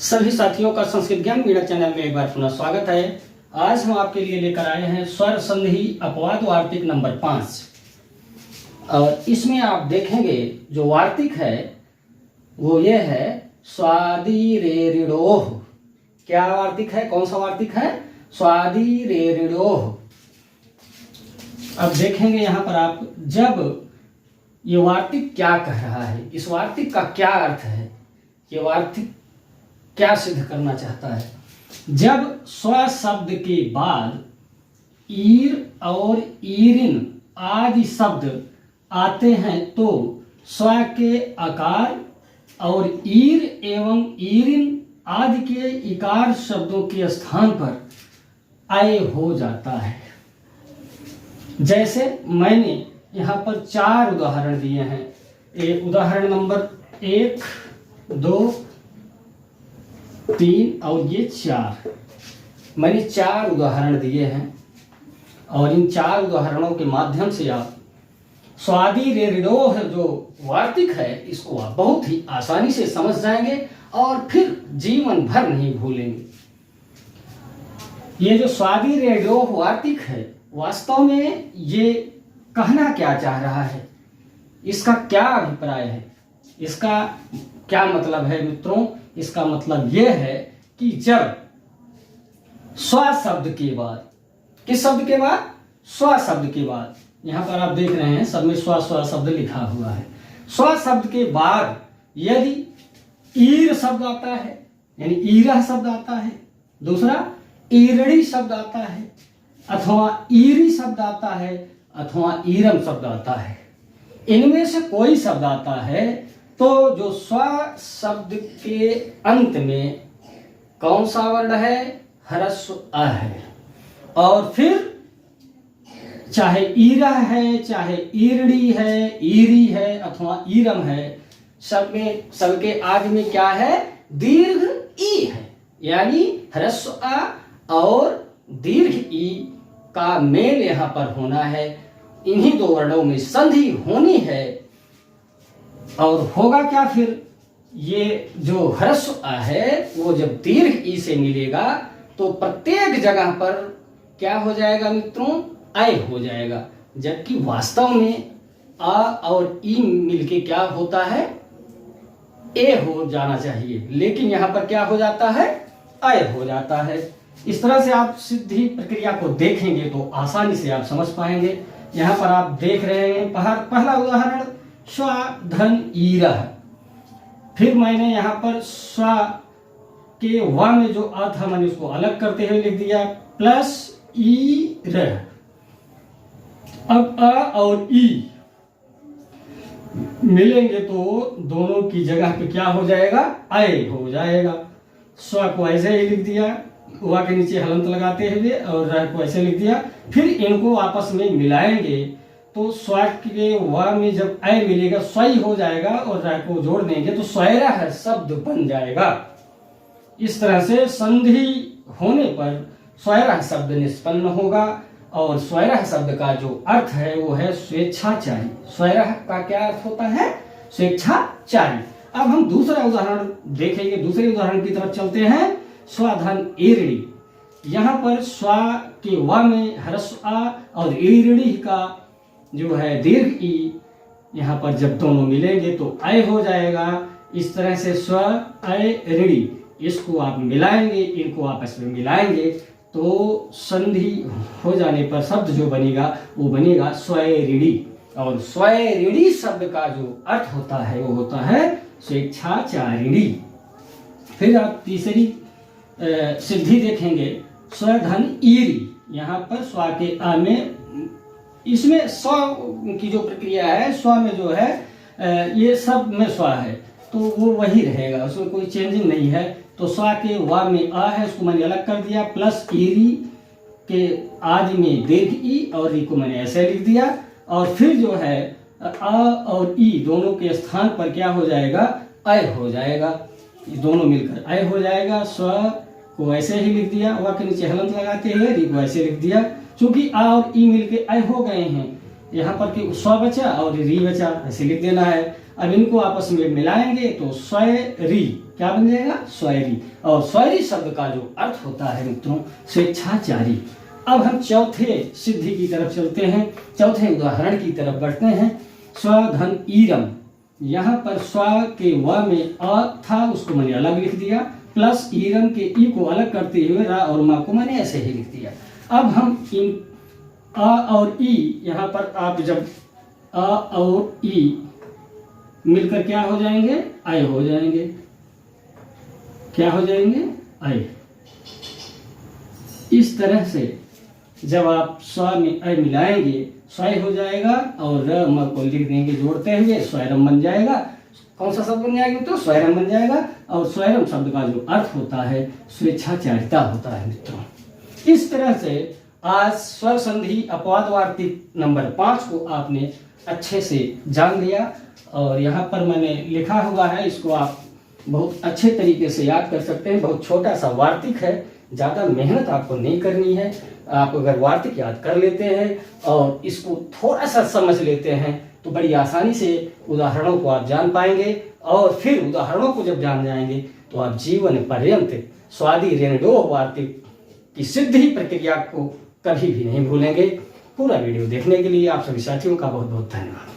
सभी साथियों का संस्कृत ज्ञान मीडिया चैनल में एक बार पुनः स्वागत है। आज हम आपके लिए लेकर आए हैं स्वर संधि अपवाद वार्तिक नंबर 5। और इसमें आप देखेंगे जो वार्तिक है वो ये है स्वादि रे ऋणोह। क्या वार्तिक है, कौन सा वार्तिक है? स्वादि रे ऋणोह। अब देखेंगे यहाँ पर आप, जब ये वार्तिक क्या कह रहा है, इस वार्तिक का क्या अर्थ है, ये वार्तिक क्या सिद्ध करना चाहता है। जब स्व शब्द के बाद ईर और ईरिन आदि शब्द आते हैं तो स्व के आकार और ईर एवं ईरिन आदि के इकार शब्दों के स्थान पर अय हो जाता है। जैसे मैंने यहाँ पर 4 उदाहरण दिए हैं। उदाहरण नंबर 1, 2, 3 और ये 4। मैंने 4 उदाहरण दिए हैं और इन 4 उदाहरणों के माध्यम से आप स्वादि रे ऋणोह जो वार्तिक है इसको आप बहुत ही आसानी से समझ जाएंगे और फिर जीवन भर नहीं भूलेंगे। ये जो स्वादि रे ऋणोह वार्तिक है वास्तव में ये कहना क्या चाह रहा है, इसका क्या अभिप्राय है, इसका क्या मतलब है मित्रों? इसका मतलब यह है कि जब स्व शब्द के बाद, किस शब्द के बाद? स्व शब्द के बाद। यहां पर आप देख रहे हैं सब में स्व स्व शब्द लिखा हुआ है। स्व शब्द के बाद यदि ईर शब्द आता है, यानी ईरा शब्द आता है, दूसरा ईरड़ी शब्द आता है, अथवा ईरी शब्द आता है, अथवा ईरम शब्द आता है, इनमें से कोई शब्द आता है तो जो स्व शब्द के अंत में कौन सा वर्ण है? ह्रस्व अ है। और फिर चाहे ईरा है, चाहे ईरड़ी है, ईरी है अथवा ईरम है, सबके आगे में क्या है? दीर्घ ई है। यानी ह्रस्व अ और दीर्घ ई का मेल यहां पर होना है। इन्हीं 2 वर्णों में संधि होनी है। और होगा क्या फिर? ये जो ह्रस्व अ है वो जब दीर्घ ई से मिलेगा तो प्रत्येक जगह पर क्या हो जाएगा मित्रों? अय हो जाएगा। जबकि वास्तव में अ और ई मिलके क्या होता है? ए हो जाना चाहिए, लेकिन यहां पर क्या हो जाता है? अय हो जाता है। इस तरह से आप सिद्धि प्रक्रिया को देखेंगे तो आसानी से आप समझ पाएंगे। यहाँ पर आप देख रहे हैं पहला उदाहरण स्व धन ईरह। फिर मैंने यहाँ पर स्व के व में जो अ था मैंने उसको अलग करते हुए लिख दिया प्लस ई रह। अब अ और ई मिलेंगे तो दोनों की जगह पे क्या हो जाएगा? अय हो जाएगा। स्व को ऐसे ही लिख दिया, व के नीचे हलंत लगाते हुए, और रह को ऐसे लिख दिया। फिर इनको आपस में मिलाएंगे तो स्व के व में जब अय मिलेगा स्वई हो जाएगा और रह को जोड़ देंगे तो स्वैरह शब्द बन जाएगा। इस तरह से संधि होने पर स्वैरह शब्द निष्पन्न होगा। और स्वैरह शब्द का जो अर्थ है वो है स्वेच्छाचारी। स्वैरह का क्या अर्थ होता है? स्वेच्छाचारी। अब हम दूसरा उदाहरण देखेंगे, दूसरे उदाहरण की तरफ चलते हैं। स्वधन ईरड़ी। यहाँ पर स्व के व में ह्रस्व अ और ईरड़ी का जो है दीर्घ ई, यहाँ पर जब दोनों मिलेंगे तो अय हो जाएगा। इस तरह से स्व अय ऋणी, इसको आप मिलाएंगे, इनको आपस में मिलाएंगे तो संधि हो जाने पर शब्द जो बनेगा वो बनेगा स्वैरिणी। और स्वैरिणी शब्द का जो अर्थ होता है वो होता है स्वेच्छाचारिणी। फिर आप तीसरी सिद्धि देखेंगे स्वधन ईरी। यहाँ पर स्व के आ में, इसमें स्व की जो प्रक्रिया है, स्व में जो है ये सब में स्व है तो वो वही रहेगा, उसमें कोई चेंजिंग नहीं है। तो स्व के व में अ है, उसको मैंने अलग कर दिया, प्लस ईरी के आदि में दीर्घ ई और री को मैंने ऐसे लिख दिया। और फिर जो है अ और ई दोनों के स्थान पर क्या हो जाएगा? अय हो जाएगा। ये दोनों मिलकर अय हो जाएगा। स्व को ऐसे ही लिख दिया, व के नीचे हलंत लगाते हुए री को ऐसे लिख दिया। चूंकि आ और ई मिलके अय हो गए हैं, यहाँ पर कि स्व बचा और री बचा, ऐसे लिख देना है। अब इनको आपस में मिलाएंगे तो स्वै री क्या बन जाएगा? स्वैरी। और स्वैरी शब्द का जो अर्थ होता है मित्रों, स्वेच्छाचारी। अब हम चौथे सिद्धि की तरफ चलते हैं, चौथे उदाहरण की तरफ बढ़ते हैं। स्वधन ईरम, यहाँ पर स्व के व में अ था, उसको मैंने अलग लिख दिया, प्लस ईरम के ई को अलग करते हुए रा और मा को मैंने ऐसे ही लिख दिया। अब हम इन अ और ई, यहाँ पर आप जब अ और ई मिलकर क्या हो जाएंगे? अय हो जाएंगे। क्या हो जाएंगे? अय। इस तरह से जब आप स्व में अय मिलाएंगे, स्वय हो जाएगा और र म को लिख देंगे जोड़ते हुए, स्वैरम बन जाएगा। कौन सा शब्द बन जाएगा तो? स्वैरम बन जाएगा। और स्वैरम शब्द का जो अर्थ होता है स्वेच्छाचारिता होता है मित्रों। इस तरह से आज स्वर संधि अपवाद वार्तिक नंबर 5 को आपने अच्छे से जान लिया। और यहाँ पर मैंने लिखा हुआ है, इसको आप बहुत अच्छे तरीके से याद कर सकते हैं। बहुत छोटा सा वार्तिक है, ज़्यादा मेहनत आपको नहीं करनी है। आप अगर वार्तिक याद कर लेते हैं और इसको थोड़ा सा समझ लेते हैं तो बड़ी आसानी से उदाहरणों को आप जान पाएंगे। और फिर उदाहरणों को जब जान जाएंगे तो आप जीवन पर्यंत स्वादि रेणुडोह वार्तिक की सिद्धि प्रक्रिया को कभी भी नहीं भूलेंगे। पूरा वीडियो देखने के लिए आप सभी साथियों का बहुत बहुत धन्यवाद।